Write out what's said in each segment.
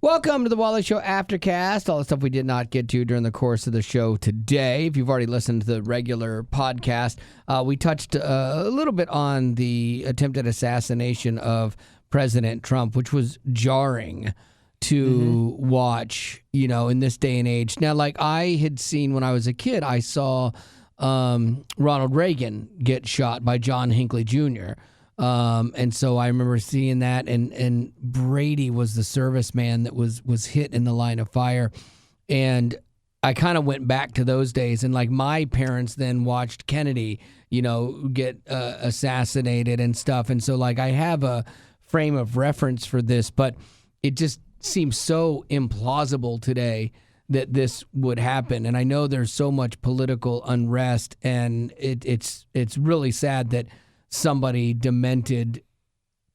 Welcome to the Wally Show Aftercast. All the stuff we did not get to during the course of the show today. If you've already listened to the regular podcast, we touched a little bit on the attempted assassination of President Trump, which was jarring to watch, you know, in this day and age. Now, like I had seen when I was a kid, I saw Ronald Reagan get shot by John Hinckley Jr., and so I remember seeing that, and Brady was the serviceman that was hit in the line of fire. And I kind of went back to those days, and like my parents then watched Kennedy, you know, get assassinated and stuff. And so like I have a frame of reference for this, but it just seems so implausible today that this would happen. And I know there's so much political unrest, and it's really sad that somebody demented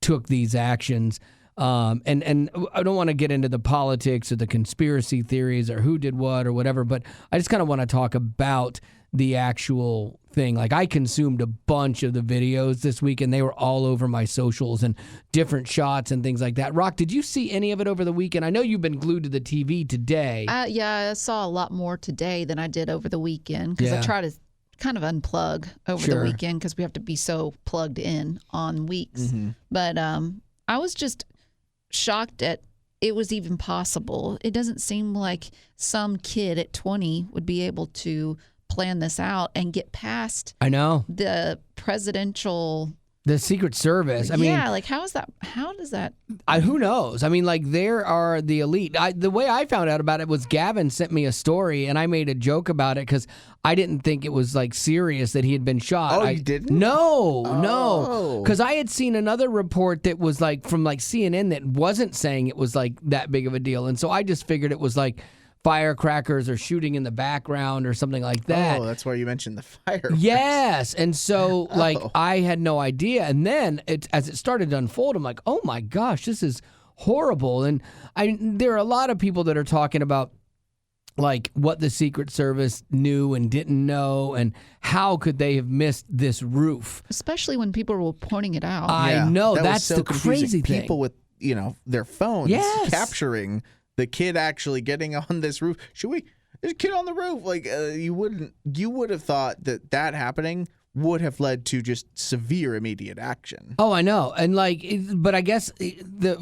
took these actions. And I don't want to get into the politics or the conspiracy theories or who did what or whatever, but I just kind of want to talk about the actual thing. Like I consumed a bunch of the videos this week, and they were all over my socials and different shots and things like that. Rock, did you see any of it over the weekend? I know you've been glued to the TV today. Yeah, I saw a lot more today than I did over the weekend because I try to kind of unplug over the weekend because we have to be so plugged in on weeks. But I was just shocked at it was even possible. It doesn't seem like some kid at 20 would be able to plan this out and get past the presidential... The Secret Service. I mean, like how does that? Who knows? I mean, like there are the elite. The way I found out about it was Gavin sent me a story, and I made a joke about it because I didn't think it was like serious that he had been shot. Oh, you didn't? No. Because I had seen another report that was like from like CNN that wasn't saying it was like that big of a deal, and so I just figured it was like firecrackers or shooting in the background or something like that. Oh, that's why you mentioned the fireworks. Yes. And so, like, I had no idea. And then as it started to unfold, I'm like, oh, my gosh, this is horrible. And there are a lot of people that are talking about, like, what the Secret Service knew and didn't know, and how could they have missed this roof? Especially when people were pointing it out. I know. That's so the crazy thing. People with, you know, their phones capturing the kid actually getting on this roof. There's a kid on the roof. Like you would have thought that happening would have led to just severe immediate action. Oh, I know. And like, but I guess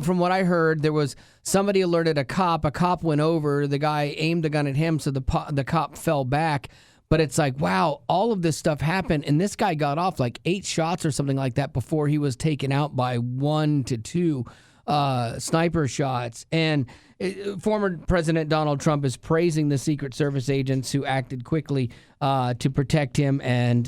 from what I heard, there was somebody alerted a cop. A cop went over. The guy aimed a gun at him, so the cop fell back. But it's like, wow, all of this stuff happened, and this guy got off like 8 shots or something like that before he was taken out by 1 to 2 sniper shots. And former President Donald Trump is praising the Secret Service agents who acted quickly to protect him and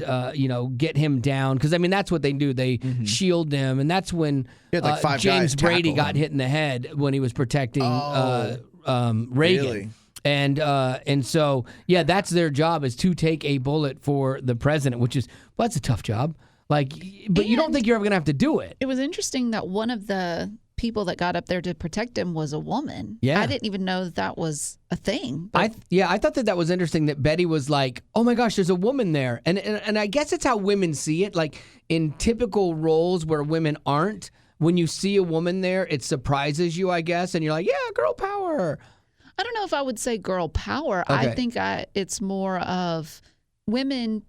get him down. Because I mean that's what they do. They shield him, and that's when like James Brady got hit in the head when he was protecting Reagan. Really? And so that's their job, is to take a bullet for the president, which is that's a tough job. But you don't think you're ever gonna have to do it. It was interesting that one of the people that got up there to protect him was a woman. Yeah. I didn't even know that was a thing. I thought that was interesting that Betty was like, oh my gosh, there's a woman there. And I guess it's how women see it. Like in typical roles where women aren't, when you see a woman there, it surprises you, I guess. And you're like, yeah, girl power. I don't know if I would say girl power. Okay. I think it's more of women.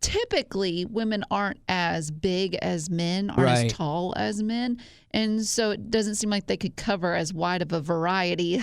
Typically, women aren't as big as men, aren't as tall as men. And so it doesn't seem like they could cover as wide of a variety of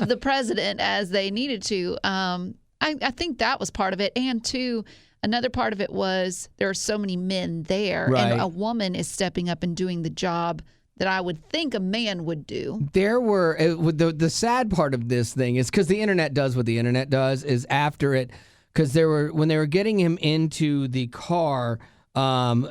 the president as they needed to. I think that was part of it. And two, another part of it was there are so many men there. And a woman is stepping up and doing the job that I would think a man would do. There were, the sad part of this thing is because the internet does what the internet does, is after it, because when they were getting him into the car,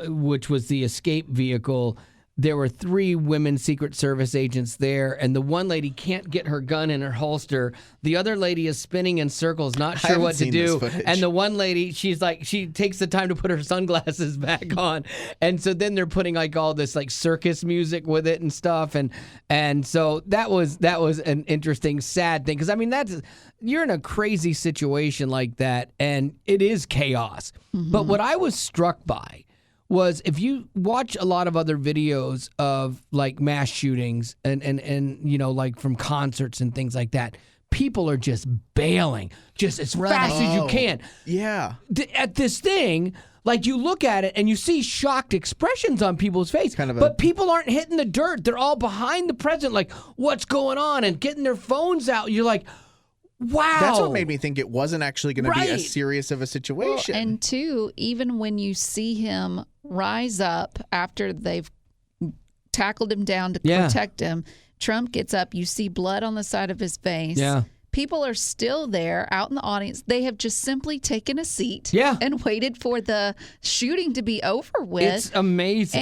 which was the escape vehicle, there were 3 women Secret Service agents there, and the one lady can't get her gun in her holster. The other lady is spinning in circles, not sure what to do. And the one lady, she's like, she takes the time to put her sunglasses back on. And so then they're putting like all this like circus music with it and stuff. And so that was an interesting, sad thing. Because I mean, you're in a crazy situation like that, and it is chaos. Mm-hmm. But what I was struck by was if you watch a lot of other videos of like mass shootings and you know, like from concerts and things like that, people are just bailing just as fast as you can. Yeah. At this thing, like you look at it and you see shocked expressions on people's face, but people aren't hitting the dirt. They're all behind the president, like, what's going on? And getting their phones out. You're like, wow. That's what made me think it wasn't actually going to be as serious of a situation. Well, and two, even when you see him rise up after they've tackled him down to protect him, Trump gets up, you see blood on the side of his face. Yeah. People are still there out in the audience. They have just simply taken a seat and waited for the shooting to be over with. It's amazing.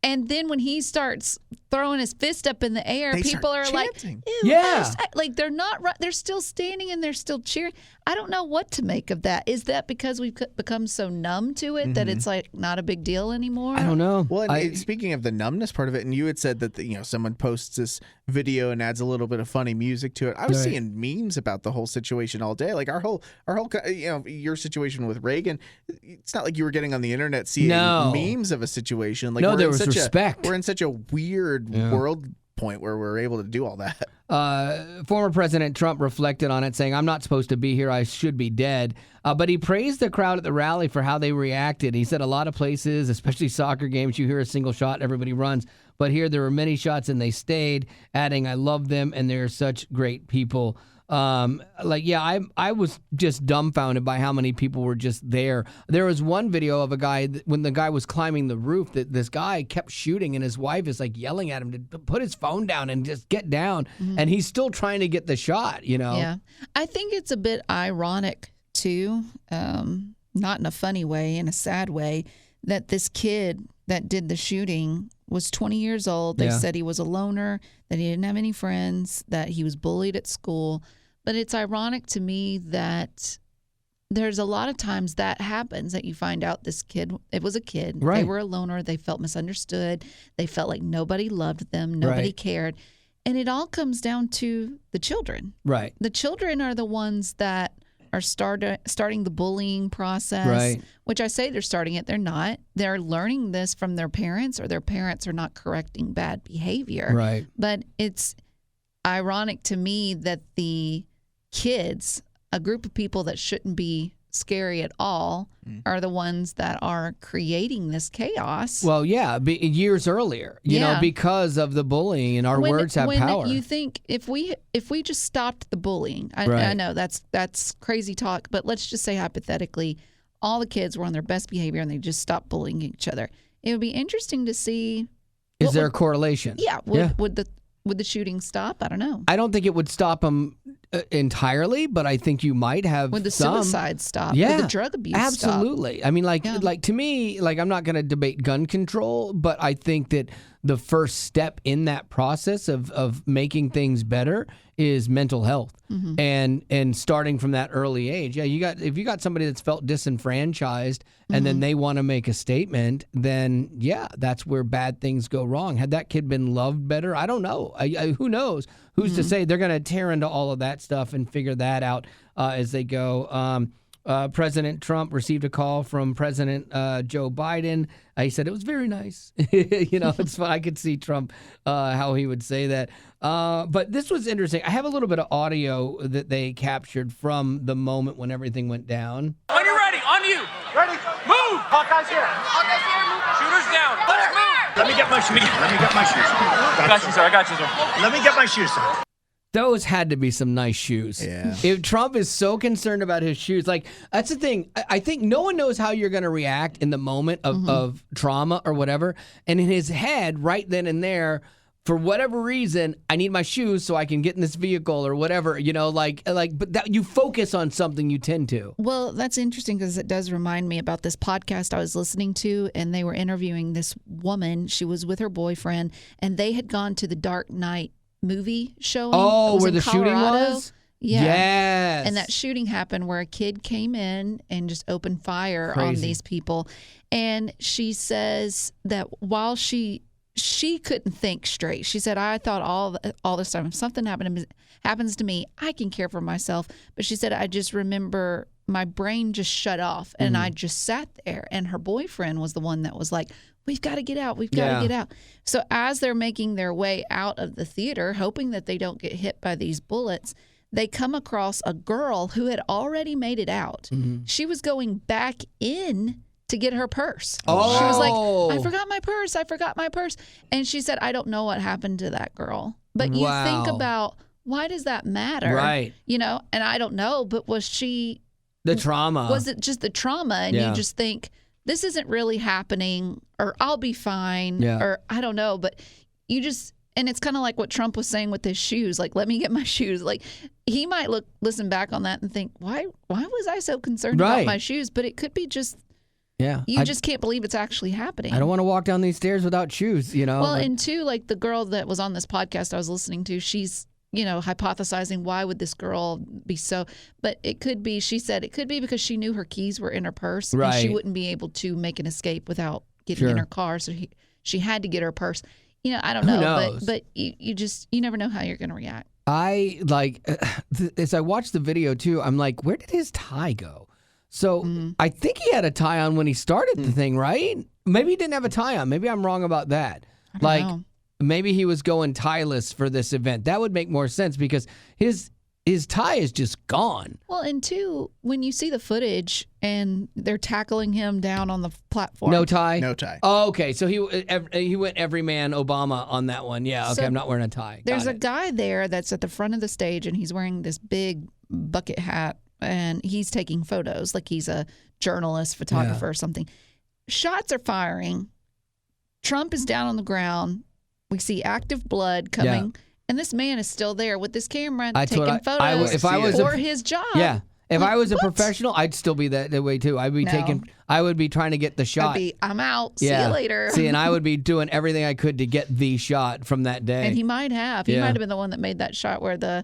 And then when he starts throwing his fist up in the air, people are chanting. like, ew, like they're not right. They're still standing and they're still cheering. I don't know what to make of that. Is that because we've become so numb to it that it's like not a big deal anymore? I don't know. Well, and speaking of the numbness part of it, and you had said that someone posts this video and adds a little bit of funny music to it. I was seeing memes about the whole situation all day. Like our whole your situation with Reagan. It's not like you were getting on the internet seeing memes of a situation. Like there was respect. We're in such a weird world point where we're able to do all that. Former President Trump reflected on it, saying, "I'm not supposed to be here. I should be dead." But he praised the crowd at the rally for how they reacted. He said a lot of places, especially soccer games, you hear a single shot, everybody runs. But here there were many shots and they stayed, adding, "I love them and they're such great people." I was just dumbfounded by how many people were just there. There was one video of a guy when the guy was climbing the roof that this guy kept shooting and his wife is like yelling at him to put his phone down and just get down. And he's still trying to get the shot, Yeah. I think it's a bit ironic too, not in a funny way, in a sad way, that this kid that did the shooting was 20 years old. They said he was a loner, that he didn't have any friends, that he was bullied at school. But it's ironic to me that there's a lot of times that happens, that you find out this kid, it was a kid. Right. They were a loner. They felt misunderstood. They felt like nobody loved them. Nobody cared. And it all comes down to the children. Right. The children are the ones that are starting the bullying process, which I say they're starting it. They're not. They're learning this from their parents, or their parents are not correcting bad behavior. Right. But it's ironic to me that the kids, a group of people that shouldn't be scary at all, are the ones that are creating this chaos. Well, years earlier, you know, because of the bullying, and our words have power. You think if we just stopped the bullying, I know that's crazy talk, but let's just say hypothetically, all the kids were on their best behavior and they just stopped bullying each other. It would be interesting to see. Is there a correlation? Yeah. Would the shooting stop? I don't know. I don't think it would stop them entirely, but I think you might have Would the some. suicide stop? Yeah. Would the drug abuse Absolutely. stop? I mean, like to me, like I'm not going to debate gun control, but I think that the first step in that process of making things better is mental health, and starting from that early age. Yeah, if you got somebody that's felt disenfranchised and then they want to make a statement, then that's where bad things go wrong. Had that kid been loved better? I don't know. Who knows? Who's to say? They're going to tear into all of that stuff and figure that out as they go. President Trump received a call from President Joe Biden. He said it was very nice. It's fun. I could see Trump, how he would say that. But this was interesting. I have a little bit of audio that they captured from the moment when everything went down. When you're ready, on you. Ready. Move. Hawkeye's here. Hawkeye's here. Shooters down. Let's move. Let me get my shoes. I got you, sir. I got you, sir. Let me get my shoes, sir. Those had to be some nice shoes. Yeah. If Trump is so concerned about his shoes, like that's the thing. I think no one knows how you're going to react in the moment of trauma or whatever. And in his head, right then and there, for whatever reason, I need my shoes so I can get in this vehicle or whatever. But that you focus on something, you tend to. Well, that's interesting because it does remind me about this podcast I was listening to, and they were interviewing this woman. She was with her boyfriend, and they had gone to the Dark Knight movie showing. Oh, where the shooting was? Yeah. Yes. And that shooting happened where a kid came in and just opened fire on these people. And she says that while she couldn't think straight. She said, I thought all this time, if something happens to me, I can care for myself. But she said, I just remember my brain just shut off, and I just sat there. And her boyfriend was the one that was like, "We've got to get out. We've got to get out." So as they're making their way out of the theater, hoping that they don't get hit by these bullets, they come across a girl who had already made it out. She was going back in to get her purse. Oh. She was like, "I forgot my purse. I forgot my purse." And she said, "I don't know what happened to that girl." But you think about, why does that matter? Right. You know, and I don't know, but was she... The trauma. Was it just the trauma? And you just think, this isn't really happening, or I'll be fine, or I don't know. But you just... And it's kind of like what Trump was saying with his shoes. Like, let me get my shoes. Like, he might listen back on that and think, why was I so concerned about my shoes? But it could be just... You just can't believe it's actually happening. I don't want to walk down these stairs without shoes, you know? Well, and two, like the girl that was on this podcast I was listening to, she's, you know, hypothesizing, why would this girl be so... But it could be, she said, it could be because she knew her keys were in her purse. And she wouldn't be able to make an escape without getting in her car. So she had to get her purse. You know, I don't know. But you never know how you're going to react. I, like, as I watched the video, too, I'm like, where did his tie go? So I think he had a tie on when he started the thing, right? Maybe he didn't have a tie on. Maybe I'm wrong about that. I don't know. Maybe he was going tieless for this event. That would make more sense because his tie is just gone. Well, and two, when you see the footage and they're tackling him down on the platform. No tie? No tie. Oh, okay. So he went everyman Obama on that one. Yeah, okay, so I'm not wearing a tie. There's a guy there that's at the front of the stage, and he's wearing this big bucket hat, and he's taking photos like he's a journalist, photographer or something. Shots are firing. Trump is down on the ground. We see active blood coming. And this man is still there with this camera taking photos for his job. Yeah. If I was a professional, I'd still be that way too. I would be trying to get the shot. I'm out. See you later. See, and I would be doing everything I could to get the shot from that day. And he might have. He might have been the one that made that shot where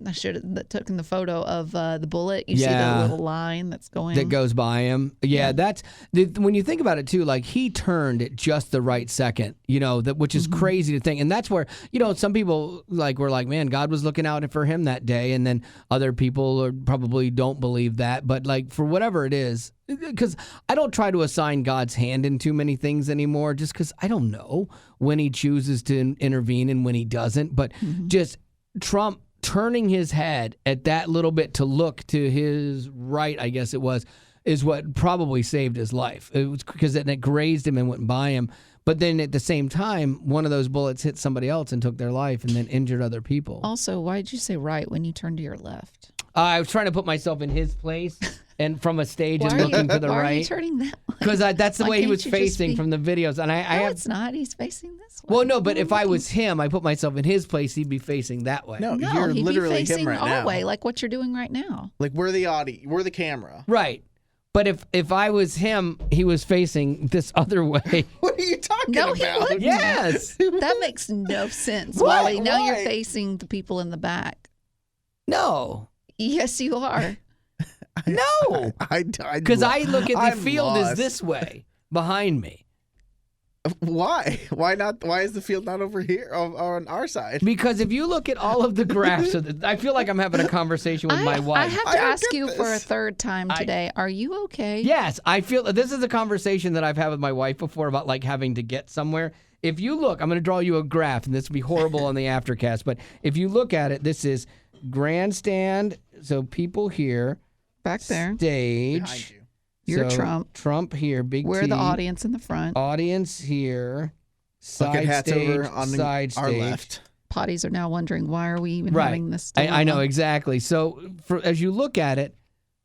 I should have taken the photo of the bullet. You see the little line that goes by him. Yeah, that's when you think about it too. Like, he turned at just the right second. You know, which is crazy to think. And that's where, you know, some people were like, man, God was looking out for him that day. And then other people probably don't believe that. But like, for whatever it is, because I don't try to assign God's hand in too many things anymore, just because I don't know when he chooses to intervene and when he doesn't. But just Trump turning his head at that little bit to look to his right, I guess it was, is what probably saved his life. It was because it grazed him and went by him. But then at the same time, one of those bullets hit somebody else and took their life and then injured other people. Also, why did you say right when you turned to your left? I was trying to put myself in his place and from a stage and looking to the right. Why are you turning that way? Because that's the way he was facing from the videos. And it's not. He's facing this way. Well, no, but if I was him, I put myself in his place, he'd be facing that way. No, you're he'd literally be facing him right our now. way, like what you're doing right now. Like, we're the camera. Right. But if I was him, he was facing this other way. What are you talking about? He wouldn't. Yes. That makes no sense, Wally. Now you're facing the people in the back. No. Yes, you are. No. Because I look at the field lost. as this way, behind me. Why? Why not? Why is the field not over here on our side? Because if you look at all of the graphs, I feel like I'm having a conversation with my wife. I have to ask you for a third time today. Are you okay? Yes, I feel this is a conversation that I've had with my wife before about like having to get somewhere. If you look, I'm going to draw you a graph, and this will be horrible on the Aftercast. But if you look at it, this is grandstand. So people here, back there, stage. Behind you. You're Trump. Trump here, big We're T. the audience in the front. Audience here. Bucket Side hats stage, over on side our stage. left. Potties are now wondering, why are we even having this dilemma? I know, exactly. So as you look at it,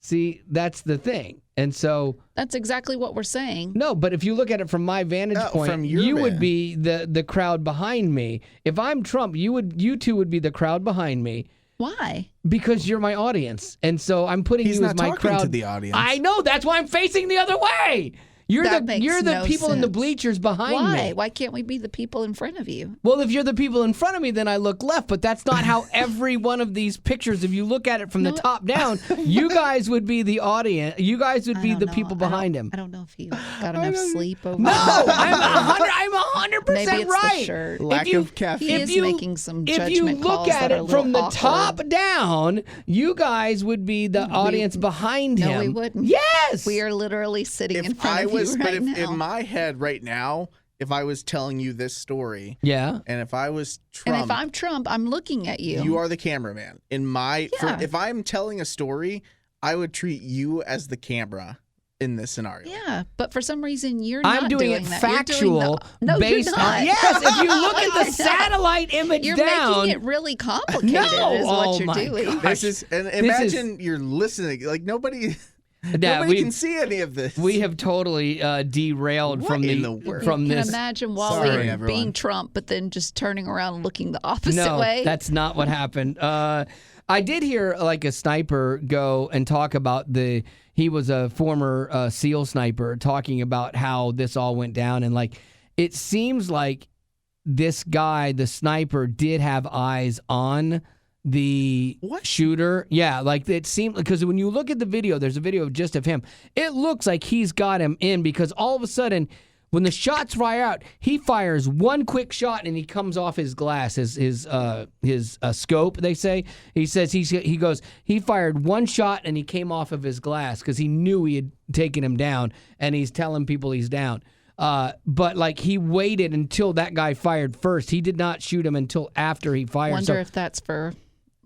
see, that's the thing. And so... That's exactly what we're saying. No, but if you look at it from my vantage point, from your you would be the crowd behind me. If I'm Trump, you two would be the crowd behind me. Why? Because you're my audience. And so I'm putting He's you not as my talking crowd. to the audience. I know. That's why I'm facing the other way. You're That the makes no people in the sense. bleachers behind Why? me. Why can't we be the people in front of you? Well, if you're the people in front of me, then I look left. But that's not how every one of these pictures, if you look at it from the top down, you guys would be the audience. You guys would be the people behind him. I don't know if he got enough sleep over No, I'm 100% Maybe it's right. the shirt. Lack of caffeine. He is making some If you judgment look calls at that are a it little from the awkward. top down, you guys would be the audience behind him. No, we wouldn't. Yes. We are literally sitting in If front I of was, you but right if now. in my head right now, if I was telling you this story, Yeah. and if I was Trump, And if I'm Trump, I'm looking at you. you are the cameraman. In my, Yeah. if I'm telling a story, I would treat you as the camera in this scenario. Yeah, but for some reason you're I'm not doing it that. You're doing factual no, based you're not. on yes. If you look at the You're not. satellite image You're down, making it really complicated. No! Is what Oh you're my doing. God. This is, and imagine you're listening. Like nobody can see any of this. we have totally derailed What from in the the world? from You this. can imagine Sorry, Wally everyone. being Trump, but then just turning around and looking the opposite No, way. that's not what happened. I did hear like a sniper go and talk about he was a former SEAL sniper talking about how this all went down. And like, it seems like this guy, the sniper, did have eyes on the shooter. Yeah, like it seemed, because when you look at the video, there's a video just of him. It looks like he's got him in, because all of a sudden, when the shots fire out, he fires one quick shot and he comes off his glass, his scope. They say he says he fired one shot and he came off of his glass because he knew he had taken him down, and he's telling people he's down. But like he waited until that guy fired first. He did not shoot him until after he fired. Wonder if that's for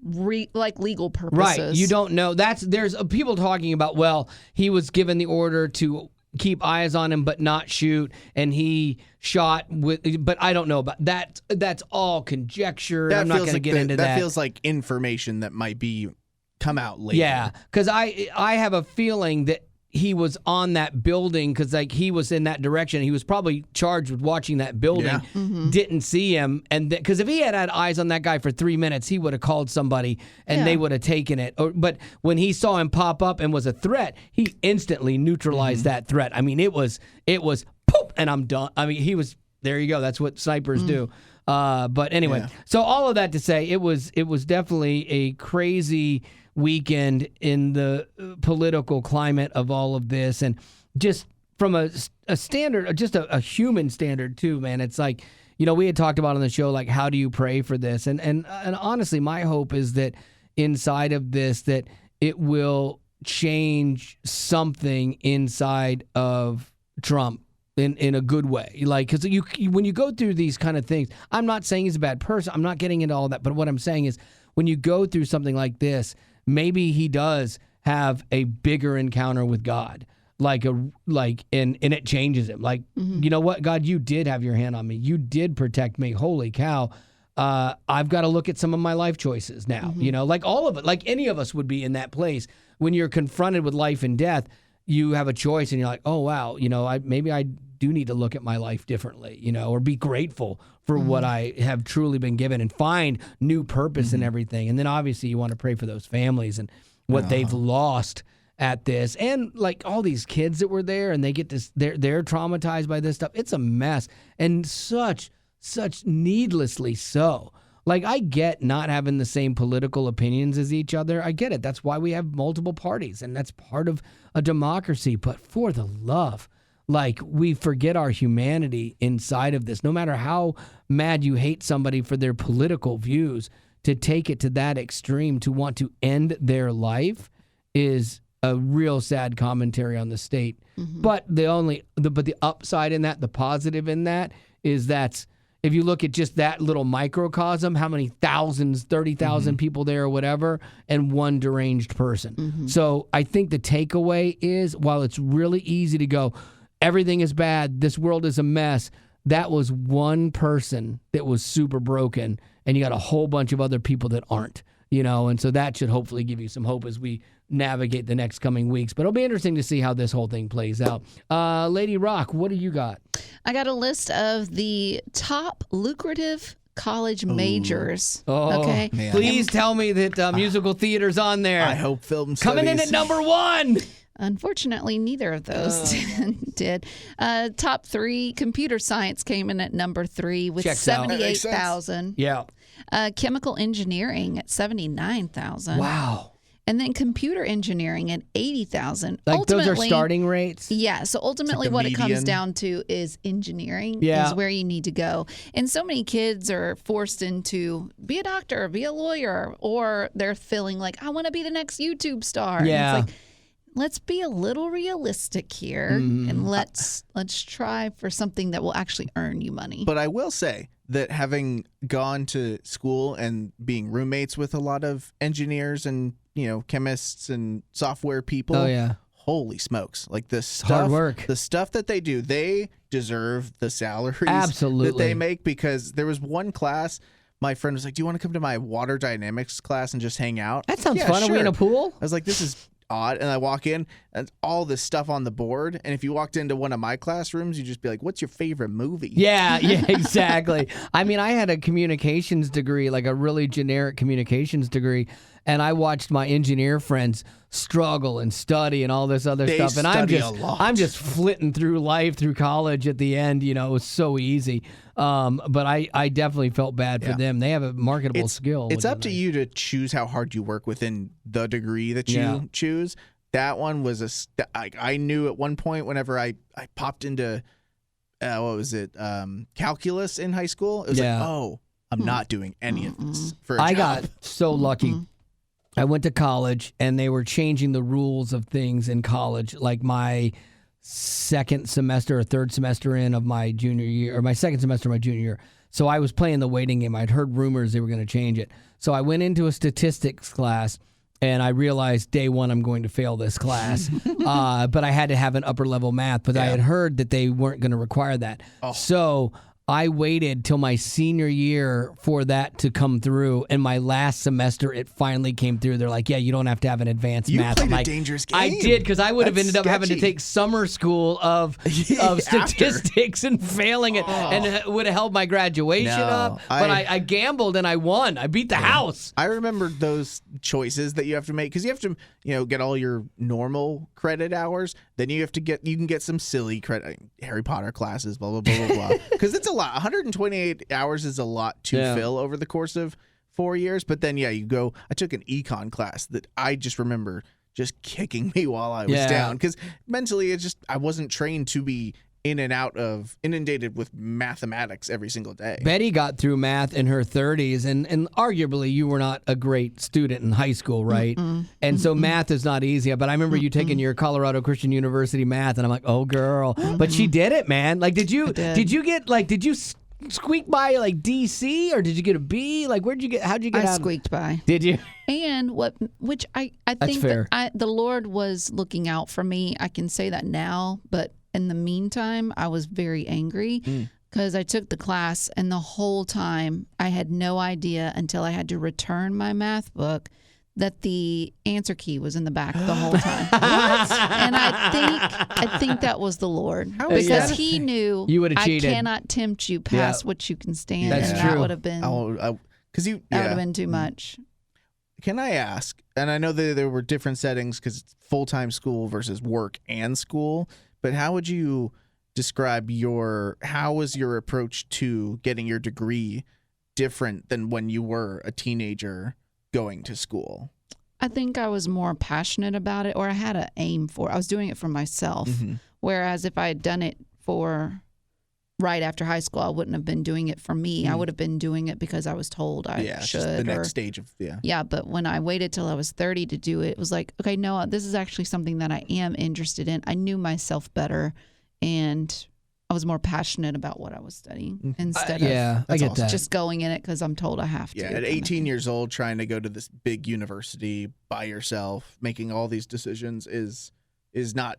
legal purposes. Right, you don't know. There's people talking about, well, he was given the order to keep eyes on him but not shoot, and he shot with, but I don't know about that. That's all conjecture. I'm not going to get into that. That feels like information that might be come out later. Yeah, because I have a feeling that he was on that building, because like he was in that direction. He was probably charged with watching that building. Yeah. Mm-hmm. Didn't see him, and because if he had eyes on that guy for 3 minutes, he would have called somebody and they would have taken it. But when he saw him pop up and was a threat, he instantly neutralized that threat. I mean, it was poop, and I'm done. I mean, he was there. You go. That's what snipers do. But anyway, so all of that to say, it was definitely a crazy weekend in the political climate of all of this, and just from a standard, just a human standard too, man. It's like, we had talked about on the show, like, how do you pray for this? And honestly, my hope is that inside of this, that it will change something inside of Trump in a good way. Like, because when you go through these kind of things, I'm not saying he's a bad person. I'm not getting into all that. But what I'm saying is, when you go through something like this, maybe he does have a bigger encounter with God, and it changes him. Like, you know what, God, you did have your hand on me. You did protect me. Holy cow. I've got to look at some of my life choices now, like all of it, like any of us would be in that place. When you're confronted with life and death, you have a choice, and you're like, oh, wow, maybe I do need to look at my life differently, or be grateful for what I have truly been given, and find new purpose in everything. And then obviously you want to pray for those families and what they've lost at this, and like all these kids that were there, and they get this, they're traumatized by this stuff. It's a mess, and such needlessly so. Like, I get not having the same political opinions as each other. I get it. That's why we have multiple parties, and that's part of a democracy. But for the love, like, we forget our humanity inside of this. No matter how mad you hate somebody for their political views, to take it to that extreme, to want to end their life, is a real sad commentary on the state. But the upside in that, the positive in that, is that's, if you look at just that little microcosm, how many thousands, 30,000 people there or whatever, and one deranged person. So I think the takeaway is, while it's really easy to go, everything is bad, this world is a mess, that was one person that was super broken, and you got a whole bunch of other people that aren't, and so that should hopefully give you some hope as we navigate the next coming weeks. But it'll be interesting to see how this whole thing plays out. Lady Rock, what do you got? I got a list of the top lucrative college majors. Oh, okay. Man. Please tell me that musical theater's on there. I hope film studies. Coming in at number 1. Unfortunately, neither of those did. Top 3, computer science came in at number 3 with Checks out. 78,000. Yeah. Chemical engineering at 79,000. Wow. And then computer engineering at 80,000. Like those are starting rates? Yeah. So ultimately what it comes down to is engineering is where you need to go. And so many kids are forced into be a doctor, be a lawyer, or they're feeling like, I want to be the next YouTube star. Yeah. And it's like, let's be a little realistic here and let's try for something that will actually earn you money. But I will say that having gone to school and being roommates with a lot of engineers and chemists and software people. Oh yeah. Holy smokes. Like the stuff, hard work. The stuff that they do, they deserve the salaries Absolutely. that they make, because there was one class, my friend was like, do you want to come to my water dynamics class and just hang out? That sounds Yeah, fun. Are we in sure. a pool? I was like, this is odd. And I walk in and all this stuff on the board. And if you walked into one of my classrooms, you'd just be like, what's your favorite movie? Yeah, exactly. I mean, I had a communications degree, like a really generic communications degree, and I watched my engineer friends struggle and study and all this other They stuff. And study a lot. I'm just flitting through life, through college at the end. It was so easy. But I definitely felt bad for them. They have a marketable skill. It's up to you to choose how hard you work within the degree that you choose. That one was I knew at one point whenever I popped into calculus in high school. It was like, oh, I'm not doing any of this for a job. I got so lucky. I went to college, and they were changing the rules of things in college. Like my second semester or third semester of my junior year, or my second semester of my junior year. So I was playing the waiting game. I'd heard rumors they were going to change it. So I went into a statistics class, and I realized day one I'm going to fail this class. But I had to have an upper level math. But I had heard that they weren't going to require that. Oh. So I waited till my senior year for that to come through, and my last semester it finally came through. They're like, "Yeah, you don't have to have an advanced math." You played a dangerous game. I did, because I would have That's ended up having to sketchy. take summer school of statistics and failing it, and it would have held my graduation up. But I gambled and I won. I beat the house. I remember those choices that you have to make, because you have to, get all your normal credit hours. Then you can get some silly credit, Harry Potter classes, blah, blah, blah, blah, blah. Because it's a lot. 128 hours is a lot to fill over the course of 4 years. But then, I took an econ class that I just remember just kicking me while I was down. Because mentally, I wasn't trained to be inundated with mathematics every single day. Betty got through math in her 30s, and arguably you were not a great student in high school, right? And so math is not easy. But I remember you taking your Colorado Christian University math, and I'm like, oh girl, but she did it, man. Like, did you squeak by like DC, or did you get a B? Like, how'd you get I out? squeaked by. Did you? And which I think fair. that the Lord was looking out for me. I can say that now, but in the meantime, I was very angry because I took the class, and the whole time I had no idea until I had to return my math book that the answer key was in the back the whole time. What? And I think that was the Lord, because He knew you would have cheated. I cannot tempt you past what you can stand. That's and true. That would have been that would have been too much. Can I ask? And I know that there were different settings because it's full-time school versus work and school. But how would you describe how was your approach to getting your degree different than when you were a teenager going to school? I think I was more passionate about it, or I had an aim for it. I was doing it for myself. Whereas if I had done it for right after high school, I wouldn't have been doing it for me. I would have been doing it because I was told I should. Just the next stage of, Yeah, but when I waited till I was 30 to do it, it was like, okay, no, this is actually something that I am interested in. I knew myself better, and I was more passionate about what I was studying instead of I get that. just going in it because I'm told I have to. Yeah, at 18 years old, trying to go to this big university by yourself, making all these decisions is not...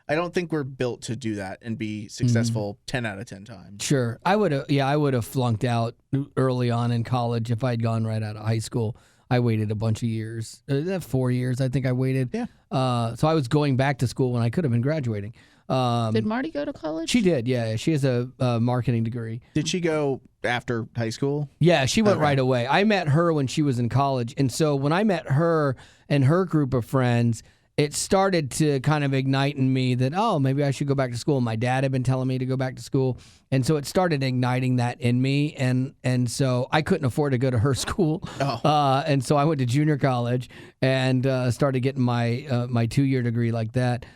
I don't think we're built to do that and be successful 10 out of 10 times. Sure. I would have flunked out early on in college if I'd gone right out of high school. I waited a bunch of years. 4 years, I think I waited. Yeah. So I was going back to school when I could have been graduating. Did Marty go to college? She did, yeah. She has a marketing degree. Did she go after high school? Yeah, she went right away. I met her when she was in college. And so when I met her and her group of friends, it started to kind of ignite in me that, oh, maybe I should go back to school. My dad had been telling me to go back to school. And so it started igniting that in me. And so I couldn't afford to go to her school. And so I went to junior college and started getting my 2-year degree like that.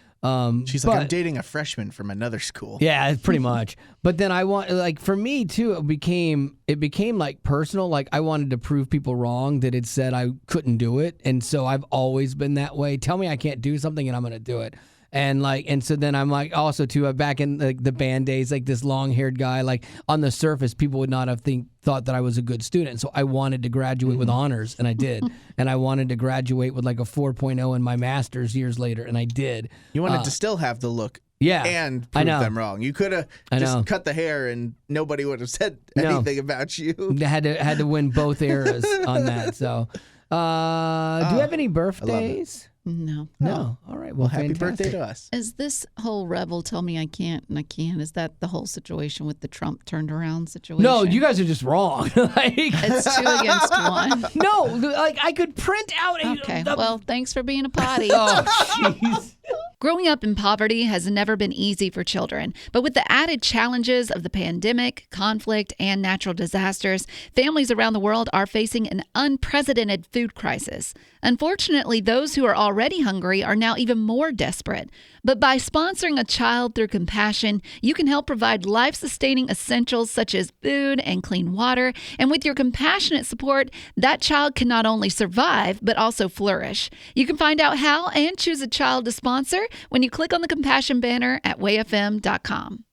She's like, I'm dating a freshman from another school. Yeah, pretty much. But then for me too, it became like personal. Like I wanted to prove people wrong that it said I couldn't do it. And so I've always been that way. Tell me I can't do something and I'm going to do it. And so then I'm like, also too, back in the band days, like this long-haired guy, like on the surface, people would not have thought that I was a good student. So I wanted to graduate with honors, and I did. And I wanted to graduate with like a 4.0 in my master's years later, and I did. You wanted to still have the look. Yeah, and prove them wrong. You could have just cut the hair and nobody would have said anything about you. Had to win both eras on that. So, do you have any birthdays? No. All right. Well, happy fantastic. birthday to us. Is this whole rebel tell me I can't and I can? Is that the whole situation with the Trump turned around situation? No, you guys are just wrong. It's 2 against 1. No, like I could print out. Okay. Well, thanks for being a potty. Oh, jeez. Growing up in poverty has never been easy for children, but with the added challenges of the pandemic, conflict, and natural disasters, families around the world are facing an unprecedented food crisis. Unfortunately, those who are already hungry are now even more desperate. But by sponsoring a child through compassion, you can help provide life-sustaining essentials such as food and clean water. And with your compassionate support, that child can not only survive, but also flourish. You can find out how and choose a child to sponsor when you click on the compassion banner at wayfm.com.